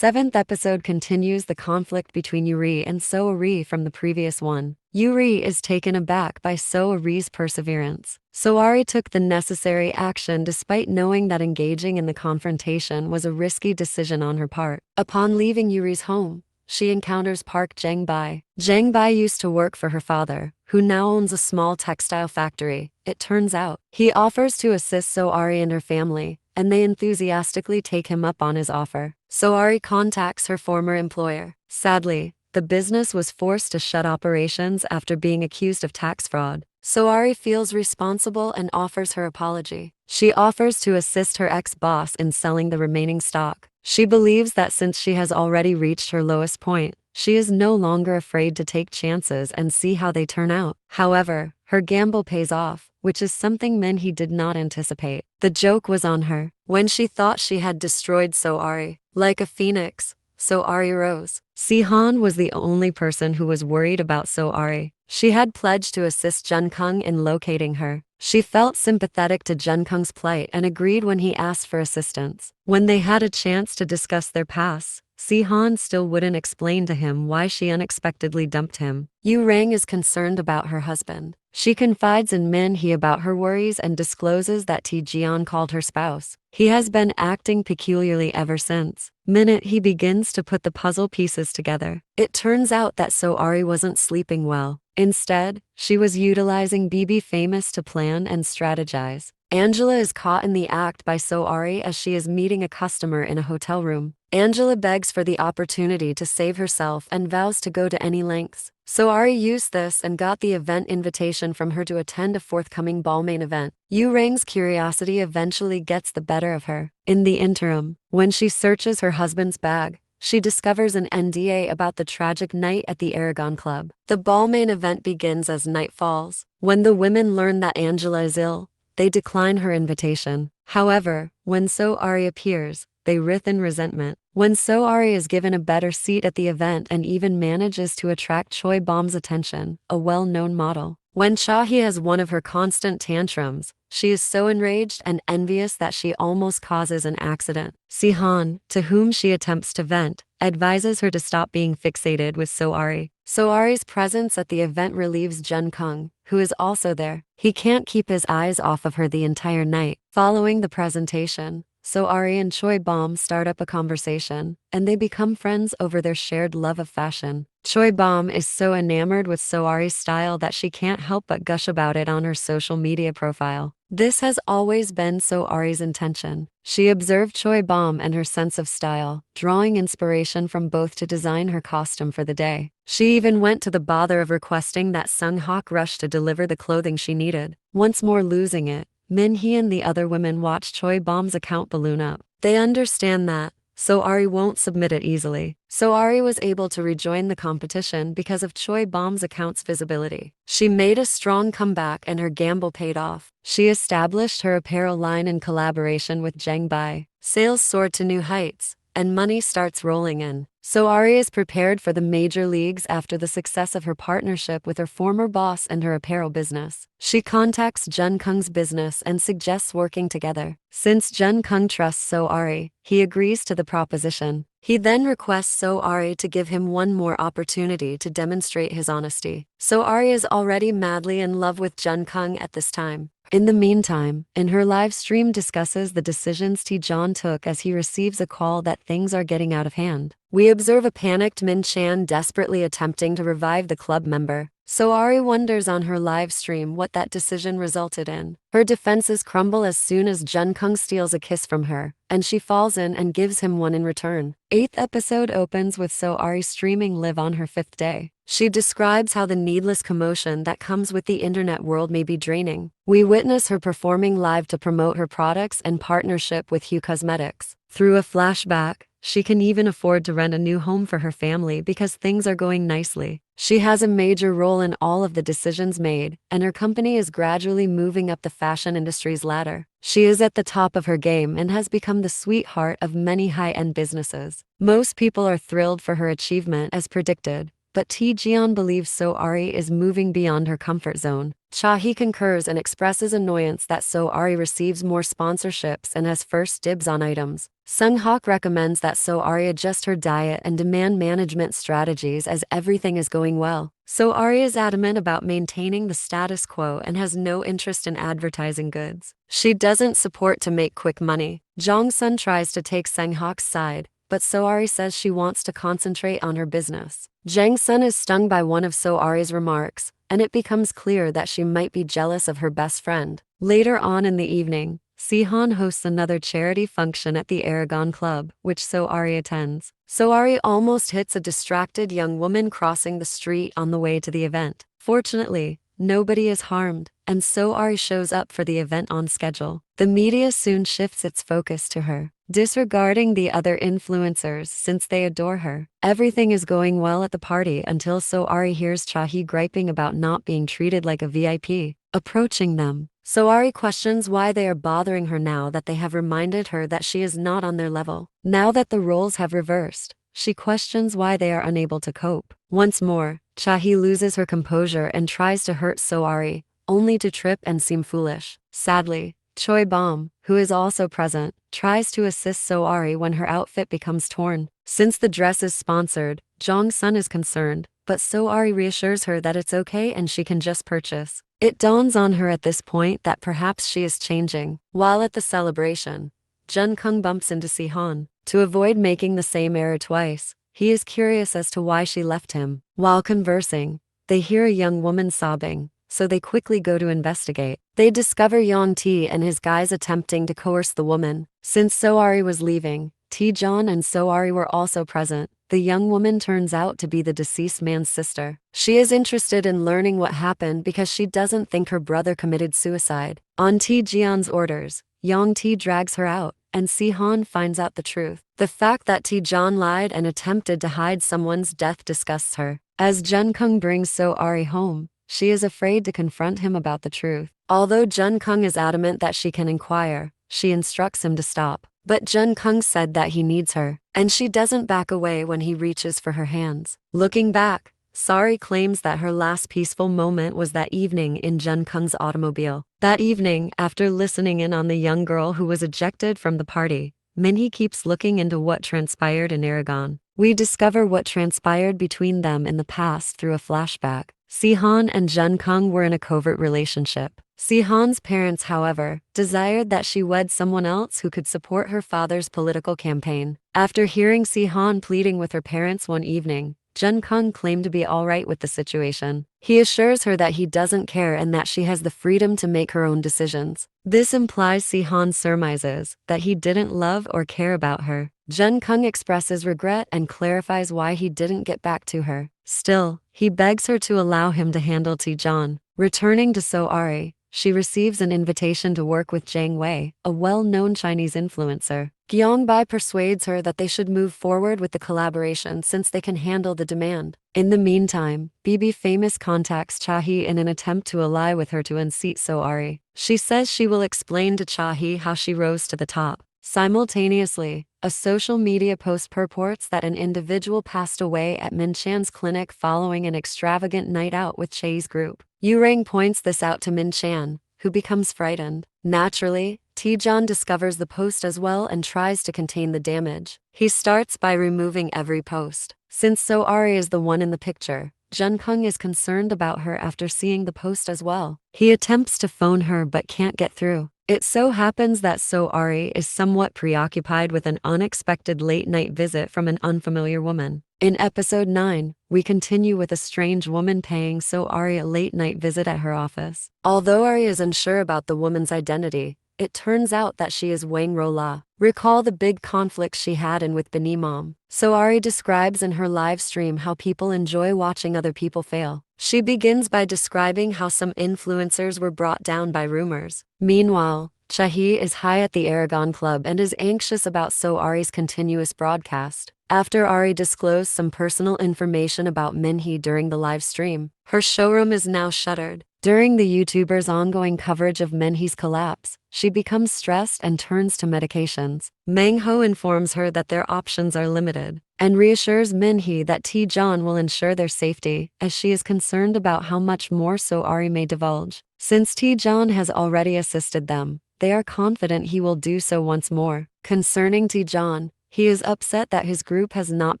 7th episode continues the conflict between Yuri and Soari from the previous one. Yuri is taken aback by Soari's perseverance. Soari took the necessary action despite knowing that engaging in the confrontation was a risky decision on her part. Upon leaving Yuri's home, she encounters Park Jang-bai. Jang-bai used to work for her father, who now owns a small textile factory. It turns out, he offers to assist Soari and her family, and they enthusiastically take him up on his offer. Soari contacts her former employer. Sadly, the business was forced to shut operations after being accused of tax fraud. Soari feels responsible and offers her apology. She offers to assist her ex-boss in selling the remaining stock. She believes that since she has already reached her lowest point, she is no longer afraid to take chances and see how they turn out. However, her gamble pays off, which is something Minhee did not anticipate. The joke was on her. When she thought she had destroyed Soari, like a phoenix, Soari rose. Sihan was the only person who was worried about Soari. She had pledged to assist Junkung in locating her. She felt sympathetic to Junkung's plight and agreed when he asked for assistance. When they had a chance to discuss their pasts, Sihan still wouldn't explain to him why she unexpectedly dumped him. Yu Rang is concerned about her husband. She confides in Minhee about her worries and discloses that Taejeon called her spouse. He has been acting peculiarly ever since. Minute he begins to put the puzzle pieces together. It turns out that Soari wasn't sleeping well. Instead, she was utilizing BB Famous to plan and strategize. Angela is caught in the act by Soari as she is meeting a customer in a hotel room. Angela begs for the opportunity to save herself and vows to go to any lengths. Soari used this and got the event invitation from her to attend a forthcoming ball main event. Yu Rang's curiosity eventually gets the better of her. In the interim, when she searches her husband's bag, she discovers an NDA about the tragic night at the Aragon Club. The ball main event begins as night falls. When the women learn that Angela is ill, they decline her invitation. However, when Soari appears, they writhe in resentment. When Soari is given a better seat at the event and even manages to attract Choi Bom's attention, a well-known model. When Chahi has one of her constant tantrums, she is so enraged and envious that she almost causes an accident. Sihan, to whom she attempts to vent, advises her to stop being fixated with Soari. Soari's presence at the event relieves Junkung, who is also there. He can't keep his eyes off of her the entire night. Following the presentation, Soari and Choi Bom start up a conversation, and they become friends over their shared love of fashion. Choi Bom is so enamored with Soari's style that she can't help but gush about it on her social media profile. This has always been Soari's intention. She observed Choi Bom and her sense of style, drawing inspiration from both to design her costume for the day. She even went to the bother of requesting that Sung Hak rush to deliver the clothing she needed. Once more losing it, Minhee and the other women watch Choi Bom's account balloon up. They understand that Soari won't submit it easily. Soari was able to rejoin the competition because of Choi Bom's account's visibility. She made a strong comeback and her gamble paid off. She established her apparel line in collaboration with Jang Bai. Sales soared to new heights, and money starts rolling in. Soari is prepared for the major leagues after the success of her partnership with her former boss and her apparel business. She contacts Junkung's business and suggests working together. Since Junkung trusts Soari, he agrees to the proposition. He then requests Soari to give him one more opportunity to demonstrate his honesty. Soari is already madly in love with Junkung at this time. In the meantime, in her live stream discusses the decisions Taejeon took as he receives a call that things are getting out of hand. We observe a panicked Min Chan desperately attempting to revive the club member. Soari wonders on her live stream what that decision resulted in. Her defenses crumble as soon as Junkung steals a kiss from her, and she falls in and gives him one in return. 8th episode opens with Soari streaming live on her 5th day. She describes how the needless commotion that comes with the internet world may be draining. We witness her performing live to promote her products and partnership with Hue Cosmetics. Through a flashback, she can even afford to rent a new home for her family because things are going nicely. She has a major role in all of the decisions made, and her company is gradually moving up the fashion industry's ladder. She is at the top of her game and has become the sweetheart of many high-end businesses. Most people are thrilled for her achievement as predicted, but Taejeon believes Soari is moving beyond her comfort zone. Chahi concurs and expresses annoyance that Soari receives more sponsorships and has first dibs on items. Sung-hak recommends that So-ari adjust her diet and demand management strategies as everything is going well. So-ari is adamant about maintaining the status quo and has no interest in advertising goods. She doesn't support to make quick money. Jong-sun tries to take Sung-hak's side, but So-ari says she wants to concentrate on her business. Jang-sun is stung by one of So-ari's remarks, and it becomes clear that she might be jealous of her best friend. Later on in the evening, Sihan hosts another charity function at the Aragon Club, which So-ari attends. So-ari almost hits a distracted young woman crossing the street on the way to the event. Fortunately, nobody is harmed, and So-ari shows up for the event on schedule. The media soon shifts its focus to her, disregarding the other influencers since they adore her. Everything is going well at the party until So-ari hears Cha-hee griping about not being treated like a VIP. Approaching them, So-ari questions why they are bothering her now that they have reminded her that she is not on their level. Now that the roles have reversed, she questions why they are unable to cope. Once more, Cha-hee loses her composure and tries to hurt So-ari, only to trip and seem foolish. Sadly, Choi Bom, who is also present, tries to assist So-ari when her outfit becomes torn. Since the dress is sponsored, Jong-sun is concerned, but So-ari reassures her that it's okay and she can just purchase. It dawns on her at this point that perhaps she is changing. While at the celebration, Jun-kung bumps into Si-han. To avoid making the same error twice, he is curious as to why she left him. While conversing, they hear a young woman sobbing, so they quickly go to investigate. They discover Yang-tae and his guys attempting to coerce the woman. Since So-ari was leaving, Tae-jon and So-ari were also present. The young woman turns out to be the deceased man's sister. She is interested in learning what happened because she doesn't think her brother committed suicide. On Tae-jeon's orders, Yang-tae drags her out, and Si-han finds out the truth. The fact that Tae-jon lied and attempted to hide someone's death disgusts her. As Jun-kung brings So-ari home, she is afraid to confront him about the truth. Although Jun-kung is adamant that she can inquire, she instructs him to stop. But Jun-kung said that he needs her, and she doesn't back away when he reaches for her hands. Looking back, Sari claims that her last peaceful moment was that evening in Jun-kung's automobile. That evening, after listening in on the young girl who was ejected from the party, Minhee keeps looking into what transpired in Aragon. We discover what transpired between them in the past through a flashback. Si-han and Jun-kung were in a covert relationship. Si-han's parents, however, desired that she wed someone else who could support her father's political campaign. After hearing Si-han pleading with her parents one evening, Jun-kung claimed to be alright with the situation. He assures her that he doesn't care and that she has the freedom to make her own decisions. This implies Si-han surmises that he didn't love or care about her. Jun-kung expresses regret and clarifies why he didn't get back to her. Still, he begs her to allow him to handle Tae-jon. Returning to So-ari, she receives an invitation to work with Jang Wei, a well-known Chinese influencer. Gyeongbi persuades her that they should move forward with the collaboration since they can handle the demand. In the meantime, BB Famous contacts Cha-hee in an attempt to ally with her to unseat So-ari. She says she will explain to Cha-hee how she rose to the top. Simultaneously, a social media post purports that an individual passed away at Min Chan's clinic following an extravagant night out with Che's group. Yu-rang points this out to Min Chan, who becomes frightened. Naturally, Tae-jon discovers the post as well and tries to contain the damage. He starts by removing every post. Since So-ari is the one in the picture, Jun-kung is concerned about her after seeing the post as well. He attempts to phone her but can't get through. It so happens that So-ari is somewhat preoccupied with an unexpected late-night visit from an unfamiliar woman. In episode 9, we continue with a strange woman paying So-ari a late-night visit at her office. Although Ari is unsure about the woman's identity, it turns out that she is Wang Rola. Recall the big conflicts she had in with Bini Mom. So-ari describes in her live stream how people enjoy watching other people fail. She begins by describing how some influencers were brought down by rumors. Meanwhile, Cha-hee is high at the Aragon Club and is anxious about So-ari's continuous broadcast. After Ari disclosed some personal information about Minhee during the live stream, her showroom is now shuttered. During the YouTuber's ongoing coverage of Minhee's collapse, she becomes stressed and turns to medications. Mang-ho informs her that their options are limited, and reassures Minhee that Tae-jon will ensure their safety, as she is concerned about how much more So-ari may divulge. Since Tae-jon has already assisted them, they are confident he will do so once more. Concerning Taejon, he is upset that his group has not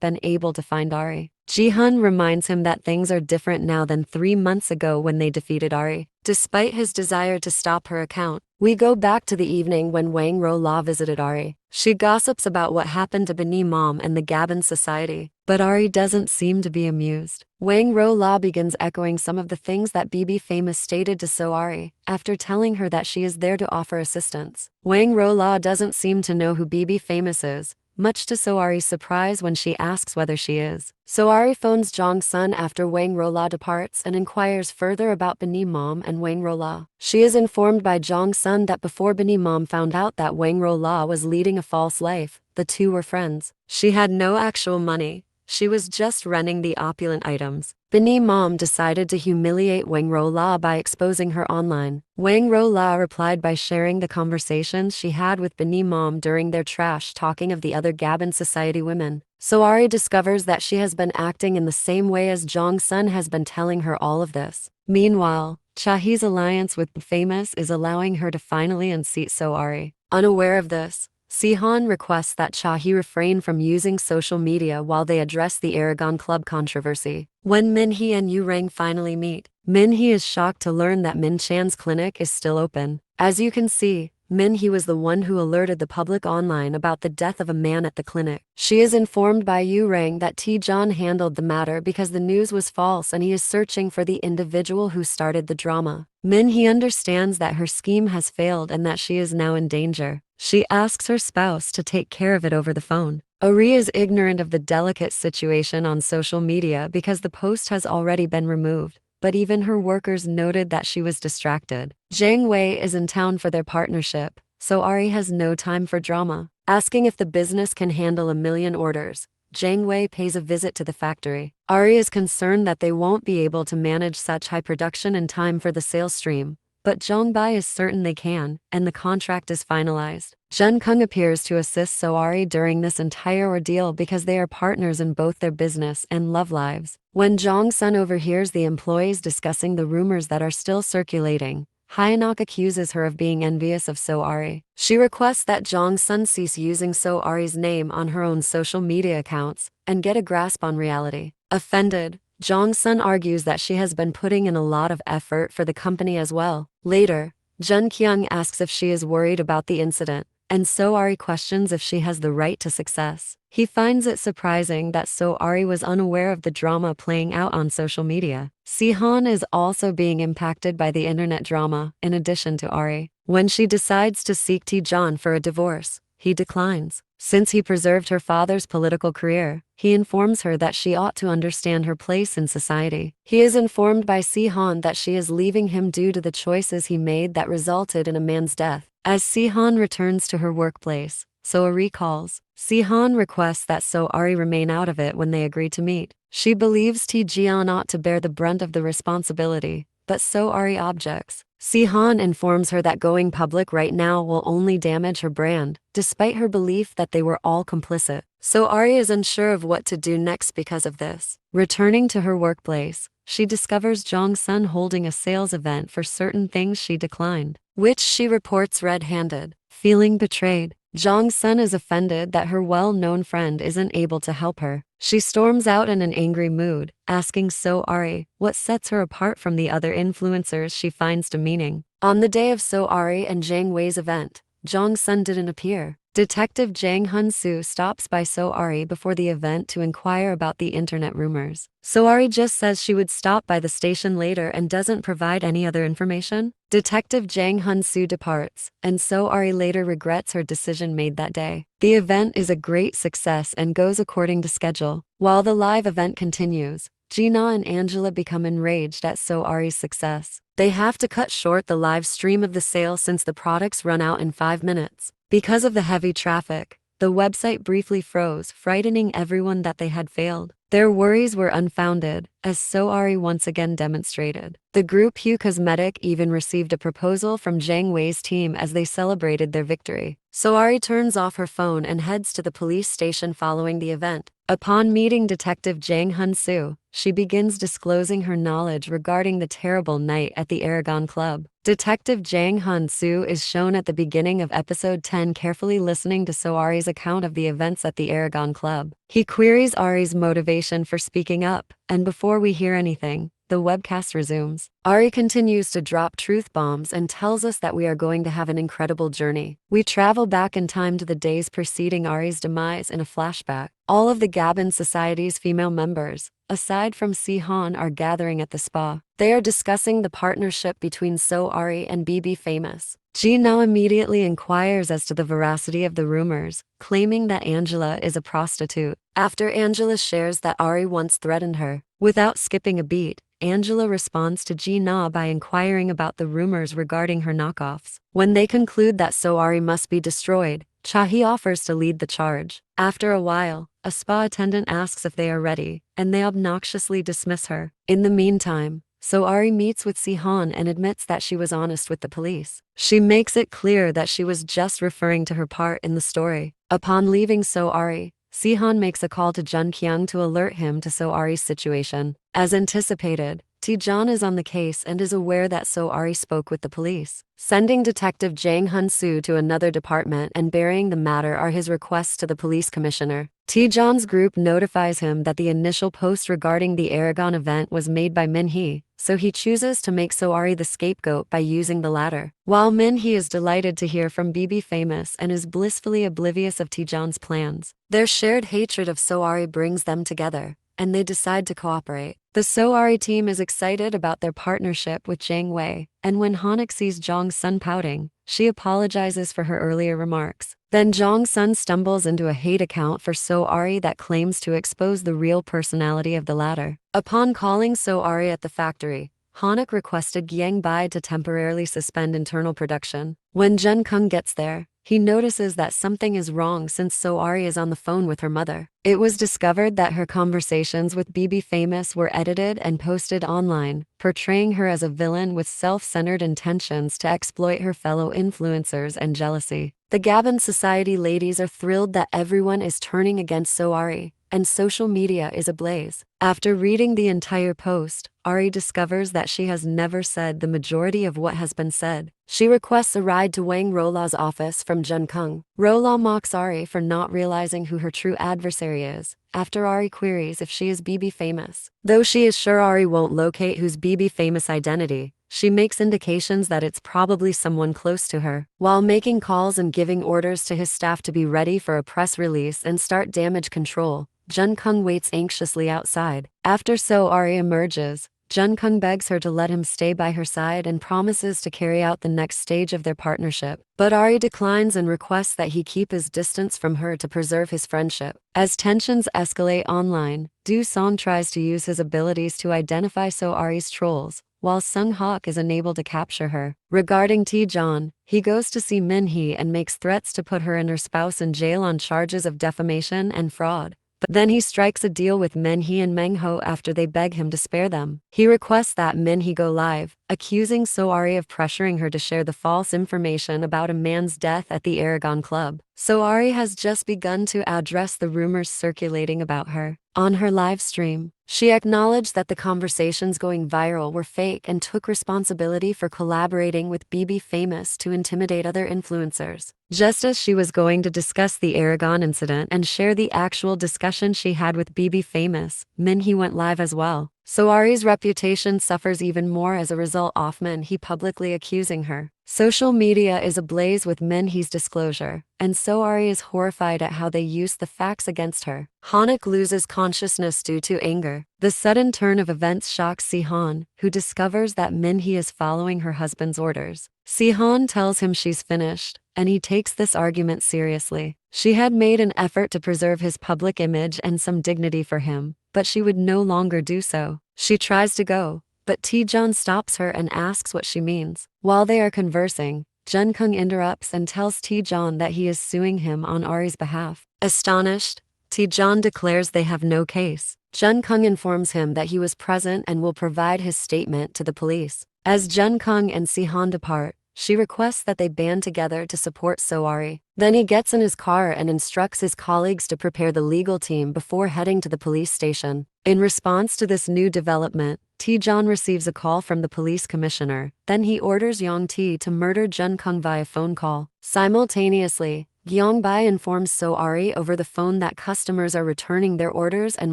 been able to find Ari. Ji-hun reminds him that things are different now than 3 months ago when they defeated Ari. Despite his desire to stop her account, we go back to the evening when Wang Ro-la visited Ari. She gossips about what happened to Bini Mom and the Gabon society, but Ari doesn't seem to be amused. Wang Ro-la begins echoing some of the things that BB Famous stated to So Ari, after telling her that she is there to offer assistance. Wang Ro-la doesn't seem to know who BB Famous is, much to Soari's surprise when she asks whether she is. Soari phones Jong-sun after Wang Ro-la departs and inquires further about Bini Mom and Wang Ro-la. She is informed by Jong-sun that before Bini Mom found out that Wang Ro-la was leading a false life, the two were friends. She had no actual money. She was just renting the opulent items. Bini Mom decided to humiliate Wang Ro-la by exposing her online. Wang Ro-la replied by sharing the conversations she had with Bini Mom during their trash talking of the other Gabon society women. Soari discovers that she has been acting in the same way as Jong-sun has been telling her all of this. Meanwhile, Chahee's alliance with the Famous is allowing her to finally unseat Soari. Unaware of this, Sihan requests that Chahee refrain from using social media while they address the Aragon Club controversy. When Min-hee and Yu-rang finally meet, Min-hee is shocked to learn that Min-chan's clinic is still open. As you can see, Min-hee was the one who alerted the public online about the death of a man at the clinic. She is informed by Yu-rang that Taejon handled the matter because the news was false and he is searching for the individual who started the drama. Min-hee understands that her scheme has failed and that she is now in danger. She asks her spouse to take care of it over the phone. Ari is ignorant of the delicate situation on social media because the post has already been removed, but even her workers noted that she was distracted. Jang Wei is in town for their partnership, so Ari has no time for drama. Asking if the business can handle 1 million orders, Jang Wei pays a visit to the factory. Ari is concerned that they won't be able to manage such high production in time for the sales stream, but Jongbai is certain they can, and the contract is finalized. Jun Kung appears to assist Soari during this entire ordeal because they are partners in both their business and love lives. When Jong-sun overhears the employees discussing the rumors that are still circulating, Hyanok accuses her of being envious of Soari. She requests that Jong-sun cease using Soari's name on her own social media accounts and get a grasp on reality. Offended, Jong-sun argues that she has been putting in a lot of effort for the company as well. Later, Jun Kyung asks if she is worried about the incident, and Soari questions if she has the right to success. He finds it surprising that Soari was unaware of the drama playing out on social media. Sihan is also being impacted by the internet drama, in addition to Ari. When she decides to seek Taejon for a divorce, he declines. Since he preserved her father's political career, he informs her that she ought to understand her place in society. He is informed by Sihan that she is leaving him due to the choices he made that resulted in a man's death. As Sihan returns to her workplace, Soari calls. Sihan requests that Soari remain out of it when they agree to meet. She believes Taejon ought to bear the brunt of the responsibility, but Soari objects. Sihan informs her that going public right now will only damage her brand, despite her belief that they were all complicit. Soari is unsure of what to do next because of this. Returning to her workplace, she discovers Jong-sun holding a sales event for certain things she declined, which she reports red-handed. Feeling betrayed, Jong-sun is offended that her well-known friend isn't able to help her. She storms out in an angry mood, asking Soari what sets her apart from the other influencers she finds demeaning. On the day of Soari and Jang Wei's event, Jong-sun didn't appear. Detective Jang Hun-soo stops by Soari before the event to inquire about the internet rumors. Soari just says she would stop by the station later and doesn't provide any other information. Detective Jang Hun-soo departs, and Soari later regrets her decision made that day. The event is a great success and goes according to schedule. While the live event continues, Gina and Angela become enraged at Soari's success. They have to cut short the live stream of the sale since the products run out in 5 minutes. Because of the heavy traffic, the website briefly froze, frightening everyone that they had failed. Their worries were unfounded, as Soari once again demonstrated. The group Hue Cosmetic even received a proposal from Jang Wei's team as they celebrated their victory. Soari turns off her phone and heads to the police station following the event. Upon meeting Detective Jang Hun-soo, she begins disclosing her knowledge regarding the terrible night at the Aragon Club. Detective Jang Hun-soo is shown at the beginning of episode 10 carefully listening to Soari's account of the events at the Aragon Club. He queries Ari's motivation for speaking up, and before we hear anything, the webcast resumes. Ari continues to drop truth bombs and tells us that we are going to have an incredible journey. We travel back in time to the days preceding Ari's demise in a flashback. All of the Gabon Society's female members, aside from Si-han, are gathering at the spa. They are discussing the partnership between So-ari and BB Famous. Ji now immediately inquires as to the veracity of the rumors, claiming that Angela is a prostitute. After Angela shares that Ari once threatened her, without skipping a beat, Angela responds to Ji Na by inquiring about the rumors regarding her knockoffs. When they conclude that So-ari must be destroyed, Cha-hee offers to lead the charge. After a while, a spa attendant asks if they are ready, and they obnoxiously dismiss her. In the meantime, So-ari meets with Si-han and admits that she was honest with the police. She makes it clear that she was just referring to her part in the story. Upon leaving So-ari, Si-han makes a call to Jun Kyung to alert him to So-ari's situation. As anticipated, Tae-jan is on the case and is aware that So-ari spoke with the police. Sending Detective Jang Hun-soo to another department and burying the matter are his requests to the police commissioner. Tae-jan's group notifies him that the initial post regarding the Aragon event was made by Min-hee, so he chooses to make So-ari the scapegoat by using the latter. While Min-hee is delighted to hear from BB Famous and is blissfully oblivious of Tae-jan's plans, their shared hatred of So-ari brings them together, and they decide to cooperate. The So-ari team is excited about their partnership with Jang Wei, and when Hanak sees Jong-sun pouting, she apologizes for her earlier remarks. Then Jong-sun stumbles into a hate account for So-ari that claims to expose the real personality of the latter. Upon calling So-ari at the factory, Hanak requested Gyang Bai to temporarily suspend internal production. When Jun Kung gets there, he notices that something is wrong since So-ari is on the phone with her mother. It was discovered that her conversations with BB Famous were edited and posted online, portraying her as a villain with self-centered intentions to exploit her fellow influencers and jealousy. The Gabon Society ladies are thrilled that everyone is turning against So-ari, and social media is ablaze. After reading the entire post, Ari discovers that she has never said the majority of what has been said. She requests a ride to Wang Rola's office from Jun Kung. Rola mocks Ari for not realizing who her true adversary is, after Ari queries if she is BB Famous. Though she is sure Ari won't locate who's BB Famous' identity, she makes indications that it's probably someone close to her. While making calls and giving orders to his staff to be ready for a press release and start damage control, Jun Kung waits anxiously outside. After So-ari emerges, Jun Kung begs her to let him stay by her side and promises to carry out the next stage of their partnership. But Ari declines and requests that he keep his distance from her to preserve his friendship. As tensions escalate online, Do Song tries to use his abilities to identify So-ari's trolls, while Sung Hawk is unable to capture her. Regarding Tae-jan, he goes to see Min-hee and makes threats to put her and her spouse in jail on charges of defamation and fraud. But then he strikes a deal with Min-hee and Meng-ho after they beg him to spare them. He requests that Min-hee go live, accusing So-ari of pressuring her to share the false information about a man's death at the Aragon Club. So-ari has just begun to address the rumors circulating about her. On her live stream, she acknowledged that the conversations going viral were fake and took responsibility for collaborating with BB Famous to intimidate other influencers. Just as she was going to discuss the Aragon incident and share the actual discussion she had with BB Famous, Min-hee went live as well. So-ari's reputation suffers even more as a result of Min-hee publicly accusing her. Social media is ablaze with Min-hee's disclosure, and So-ari is horrified at how they use the facts against her. Hanak loses consciousness due to anger. The sudden turn of events shocks Si-han, who discovers that Min-hee is following her husband's orders. Si-han tells him she's finished, and he takes this argument seriously. She had made an effort to preserve his public image and some dignity for him, but she would no longer do so. She tries to go, but Tae-jan stops her and asks what she means. While they are conversing, Jun Kung interrupts and tells Tae-jan that he is suing him on Ari's behalf. Astonished, Tae-jan declares they have no case. Jun Kung informs him that he was present and will provide his statement to the police. As Jun Kung and Si-han depart, she requests that they band together to support Soari. Then he gets in his car and instructs his colleagues to prepare the legal team before heading to the police station. In response to this new development, Taejon receives a call from the police commissioner. Then he orders Yong-tae to murder Jun-kung via phone call. Simultaneously, Gyeong-bai informs Soari over the phone that customers are returning their orders and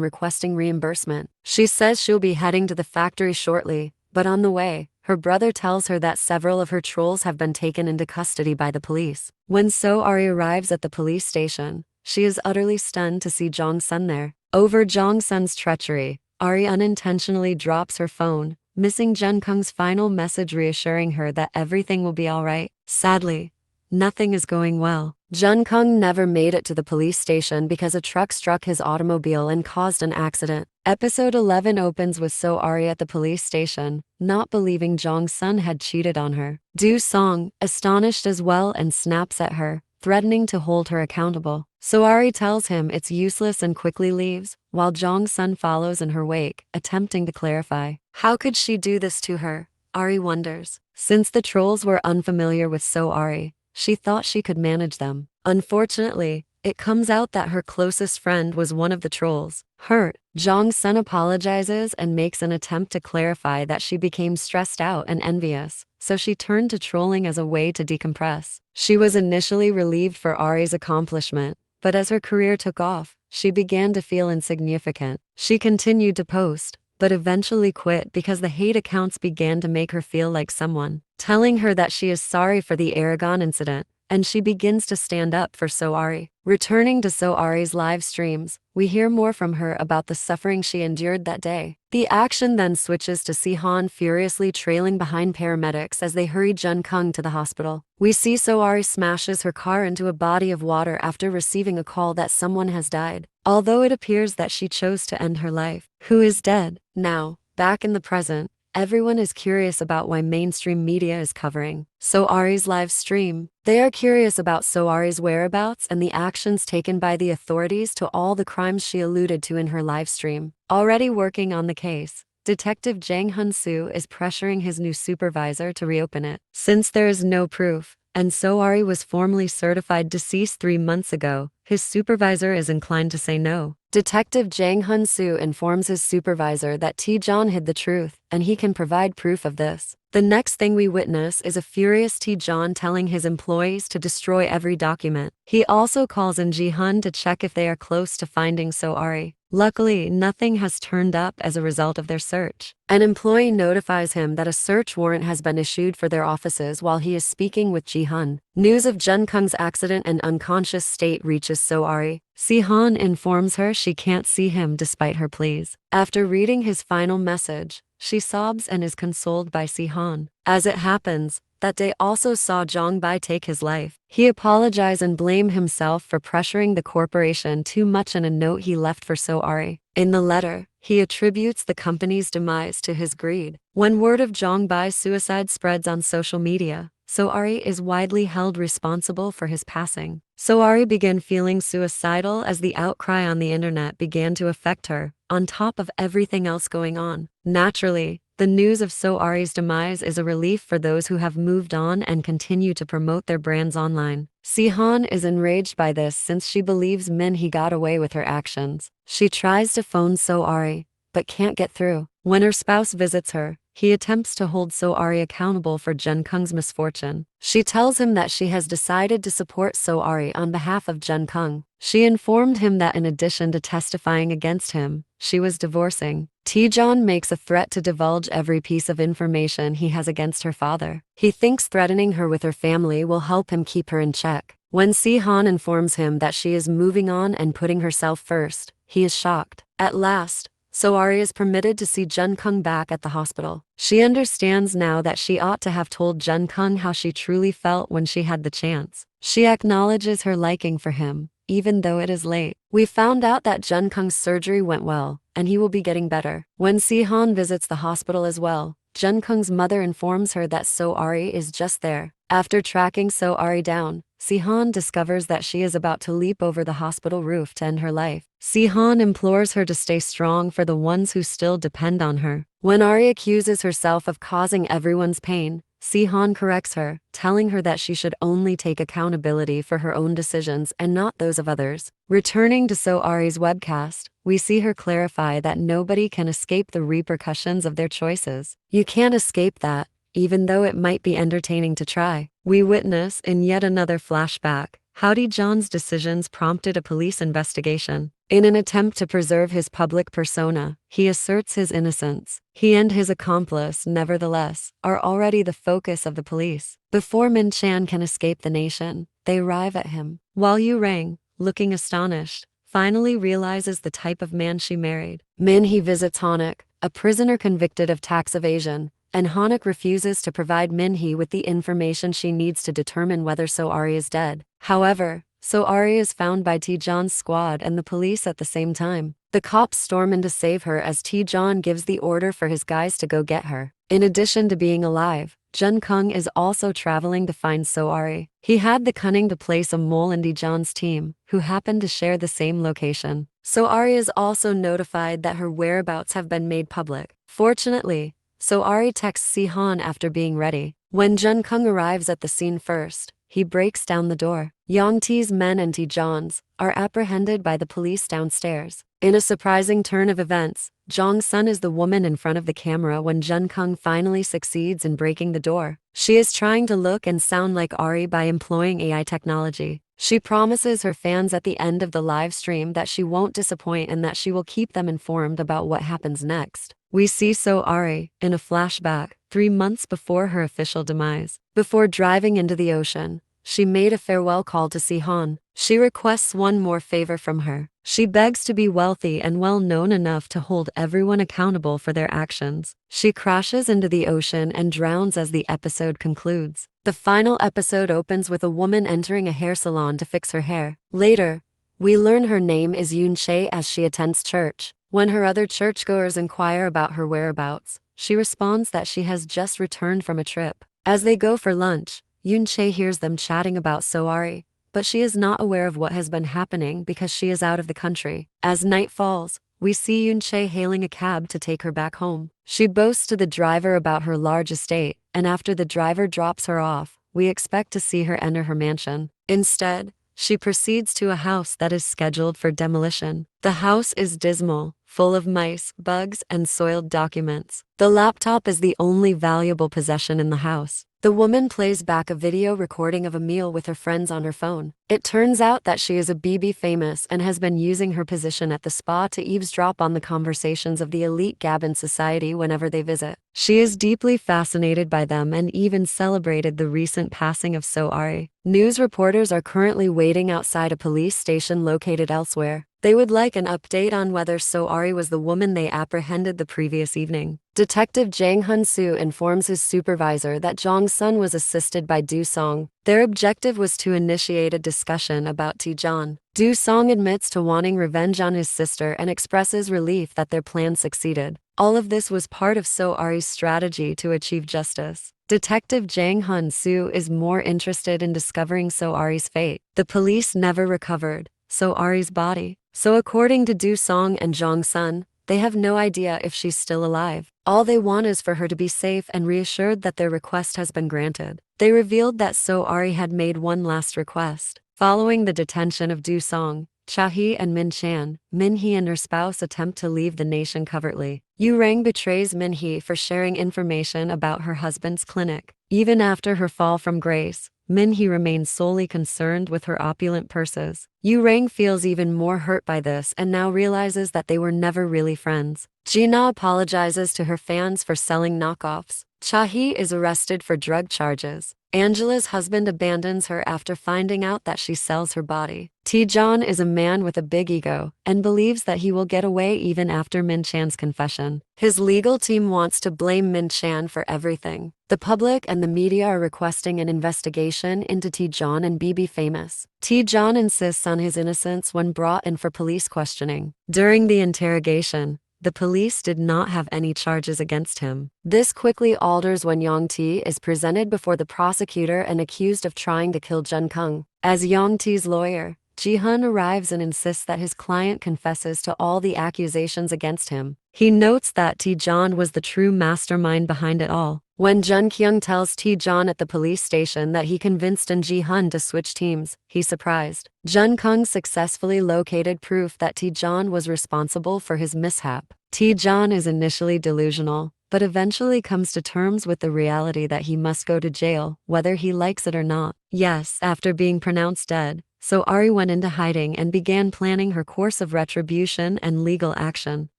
requesting reimbursement. She says she'll be heading to the factory shortly, but on the way, her brother tells her that several of her trolls have been taken into custody by the police. When Soari arrives at the police station, she is utterly stunned to see Jong-sun there. Over Jong-sun's treachery, Ari unintentionally drops her phone, missing Jun-kung's final message reassuring her that everything will be alright. Sadly, nothing is going well. Jun-kung never made it to the police station because a truck struck his automobile and caused an accident. Episode 11 opens with Soari at the police station, not believing Jong-sun had cheated on her. Do-song, astonished as well, and snaps at her, threatening to hold her accountable. Soari tells him it's useless and quickly leaves, while Jong-sun follows in her wake, attempting to clarify. How could she do this to her? Ari wonders. Since the trolls were unfamiliar with Soari, she thought she could manage them. Unfortunately, it comes out that her closest friend was one of the trolls. Hurt, Jong-sun apologizes and makes an attempt to clarify that she became stressed out and envious, so she turned to trolling as a way to decompress. She was initially relieved for Ari's accomplishment, but as her career took off, she began to feel insignificant. She continued to post, but eventually quit because the hate accounts began to make her feel like someone, telling her that she is sorry for the Aragon incident, and she begins to stand up for Soari. Returning to Soari's live streams, we hear more from her about the suffering she endured that day. The action then switches to Sihan furiously trailing behind paramedics as they hurry Jun-kung to the hospital. We see Soari smashes her car into a body of water after receiving a call that someone has died, although it appears that she chose to end her life. Who is dead? Now, back in the present, everyone is curious about why mainstream media is covering Soari's live stream. They are curious about Soari's whereabouts and the actions taken by the authorities to all the crimes she alluded to in her live stream. Already working on the case, Detective Jang Hun-soo is pressuring his new supervisor to reopen it. Since there is no proof, and Soari was formally certified deceased 3 months ago, his supervisor is inclined to say no. Detective Jang Hun-soo informs his supervisor that Taejon hid the truth, and he can provide proof of this. The next thing we witness is a furious Taejon telling his employees to destroy every document. He also calls in Ji-hun to check if they are close to finding Soari. Luckily, nothing has turned up as a result of their search. An employee notifies him that a search warrant has been issued for their offices while he is speaking with Ji-hun. News of Jun-kung's accident and unconscious state reaches Soari. Si-han informs her she can't see him despite her pleas. After reading his final message, she sobs and is consoled by Si-han. As it happens, that day also saw Jong-bai take his life. He apologized and blamed himself for pressuring the corporation too much in a note he left for Soari. In the letter, he attributes the company's demise to his greed. When word of Jong-bai's suicide spreads on social media, Soari is widely held responsible for his passing. Soari began feeling suicidal as the outcry on the internet began to affect her, on top of everything else going on. Naturally, the news of Soari's demise is a relief for those who have moved on and continue to promote their brands online. Si-han is enraged by this since she believes Min-hee got away with her actions. She tries to phone Soari, but can't get through. When her spouse visits her, he attempts to hold Soari accountable for Jun-kung's misfortune. She tells him that she has decided to support Soari on behalf of Jun-kung. She informed him that in addition to testifying against him, she was divorcing. Taejon makes a threat to divulge every piece of information he has against her father. He thinks threatening her with her family will help him keep her in check. When Si-han informs him that she is moving on and putting herself first, he is shocked. At last, Soari is permitted to see Jun-kung back at the hospital. She understands now that she ought to have told Jun-kung how she truly felt when she had the chance. She acknowledges her liking for him, even though it is late. We found out that Jun-kung's surgery went well, and he will be getting better. When Si-han visits the hospital as well, Jun-kung's mother informs her that Soari is just there. After tracking Soari down, Si-han discovers that she is about to leap over the hospital roof to end her life. Si-han implores her to stay strong for the ones who still depend on her. When Ari accuses herself of causing everyone's pain, Si-han corrects her, telling her that she should only take accountability for her own decisions and not those of others. Returning to So-ari's webcast, we see her clarify that nobody can escape the repercussions of their choices. You can't escape that, even though it might be entertaining to try. We witness, in yet another flashback, how John's decisions prompted a police investigation. In an attempt to preserve his public persona, he asserts his innocence. He and his accomplice, nevertheless, are already the focus of the police. Before Min Chan can escape the nation, they arrive at him. While Yu Rang, looking astonished, finally realizes the type of man she married. Min Hee visits Hanak, a prisoner convicted of tax evasion, and Hanak refuses to provide Min Hee with the information she needs to determine whether So-ari is dead. However, So-ari is found by T-John's squad and the police at the same time. The cops storm in to save her as T-John gives the order for his guys to go get her. In addition to being alive, Jun Kung is also traveling to find So-ari. He had the cunning to place a mole in T-John's team, who happened to share the same location. So-ari is also notified that her whereabouts have been made public. Fortunately, So-ari texts Si-han after being ready. When Jun Kung arrives at the scene first, he breaks down the door. Yang Ti's men and T-John's are apprehended by the police downstairs. In a surprising turn of events, Jong Sun is the woman in front of the camera when Jun Kung finally succeeds in breaking the door. She is trying to look and sound like Ari by employing AI technology. She promises her fans at the end of the live stream that she won't disappoint and that she will keep them informed about what happens next. We see So-ari, in a flashback, 3 months before her official demise. Before driving into the ocean, she made a farewell call to Si-han. She requests one more favor from her. She begs to be wealthy and well-known enough to hold everyone accountable for their actions. She crashes into the ocean and drowns as the episode concludes. The final episode opens with a woman entering a hair salon to fix her hair. Later, we learn her name is Yoon Chae as she attends church. When her other churchgoers inquire about her whereabouts, she responds that she has just returned from a trip. As they go for lunch, Yoon Chae hears them chatting about So-ari, but she is not aware of what has been happening because she is out of the country. As night falls, we see Yoon Chae hailing a cab to take her back home. She boasts to the driver about her large estate, and after the driver drops her off, we expect to see her enter her mansion. Instead, she proceeds to a house that is scheduled for demolition. The house is dismal, full of mice, bugs, and soiled documents. The laptop is the only valuable possession in the house. The woman plays back a video recording of a meal with her friends on her phone. It turns out that she is a BB famous and has been using her position at the spa to eavesdrop on the conversations of the elite Gabon society whenever they visit. She is deeply fascinated by them and even celebrated the recent passing of So-ari. News reporters are currently waiting outside a police station located elsewhere. They would like an update on whether So-ari was the woman they apprehended the previous evening. Detective Jang Hun-soo informs his supervisor that Jong Sun was assisted by Do Song. Their objective was to initiate a discussion about T-Jon. Do Song admits to wanting revenge on his sister and expresses relief that their plan succeeded. All of this was part of So-ari's strategy to achieve justice. Detective Jang Hun-soo is more interested in discovering So-ari's fate. The police never recovered So-ari's body, so according to Do Song and Jong Sun, they have no idea if she's still alive. All they want is for her to be safe and reassured that their request has been granted. They revealed that So-ari had made one last request. Following the detention of Do Song, Cha-hee and Min Chan, Min-hee and her spouse attempt to leave the nation covertly. Yu Rang betrays Min-hee for sharing information about her husband's clinic. Even after her fall from grace, Min-hee remains solely concerned with her opulent purses. Yu Rang feels even more hurt by this and now realizes that they were never really friends. Gina apologizes to her fans for selling knockoffs. Cha-hee is arrested for drug charges. Angela's husband abandons her after finding out that she sells her body. T-Jon is a man with a big ego and believes that he will get away even after Min Chan's confession. His legal team wants to blame Min Chan for everything. The public and the media are requesting an investigation into T-Jon and BB Famous. T-Jon insists on his innocence when brought in for police questioning. During the interrogation, the police did not have any charges against him. This quickly alters when Yang Ti is presented before the prosecutor and accused of trying to kill Jun Kung. As Yang Ti's lawyer, Ji-hun arrives and insists that his client confesses to all the accusations against him. He notes that T-Jon was the true mastermind behind it all. When Jun Kyung tells Tae-jeon at the police station that he convinced An Ji-hun to switch teams, he's surprised. Jun Kyung successfully located proof that Tae-jeon was responsible for his mishap. Tae-jeon is initially delusional, but eventually comes to terms with the reality that he must go to jail, whether he likes it or not. Yes, after being pronounced dead, so Ari went into hiding and began planning her course of retribution and legal action.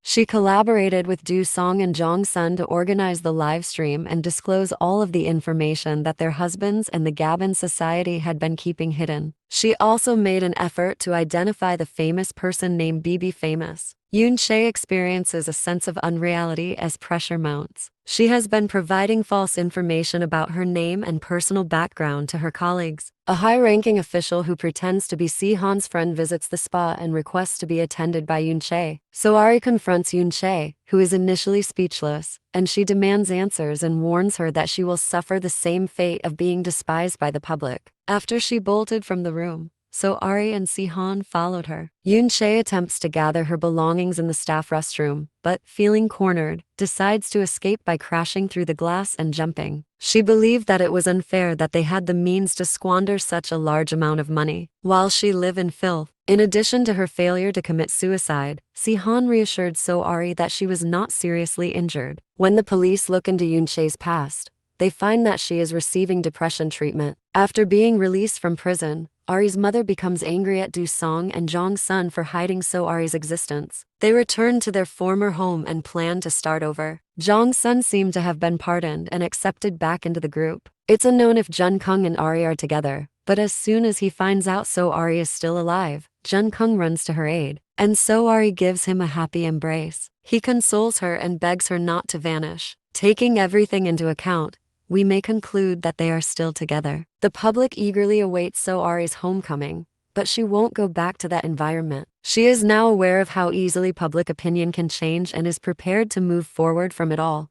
She collaborated with Do Song and Jong Sun to organize the live stream and disclose all of the information that their husbands and the Gabon society had been keeping hidden. She also made an effort to identify the famous person named BB Famous. Yoon Chae experiences a sense of unreality as pressure mounts. She has been providing false information about her name and personal background to her colleagues. A high-ranking official who pretends to be Si-han's friend visits the spa and requests to be attended by Yoon Chae. So Ari confronts Yoon Chae, who is initially speechless, and she demands answers and warns her that she will suffer the same fate of being despised by the public. After she bolted from the room, so Ari and Si-han followed her. Yoon Chae attempts to gather her belongings in the staff restroom, but, feeling cornered, decides to escape by crashing through the glass and jumping. She believed that it was unfair that they had the means to squander such a large amount of money, while she lived in filth. In addition to her failure to commit suicide, Si-han reassured So Ari that she was not seriously injured. When the police look into Yoon Chae's past, they find that she is receiving depression treatment. After being released from prison, Ari's mother becomes angry at Do Song and Jong Sun for hiding So Ari's existence. They return to their former home and plan to start over. Jong Sun seemed to have been pardoned and accepted back into the group. It's unknown if Jun Kung and Ari are together, but as soon as he finds out So Ari is still alive, Jun Kung runs to her aid, and So Ari gives him a happy embrace. He consoles her and begs her not to vanish. Taking everything into account, we may conclude that they are still together. The public eagerly awaits So Ari's homecoming, but she won't go back to that environment. She is now aware of how easily public opinion can change and is prepared to move forward from it all.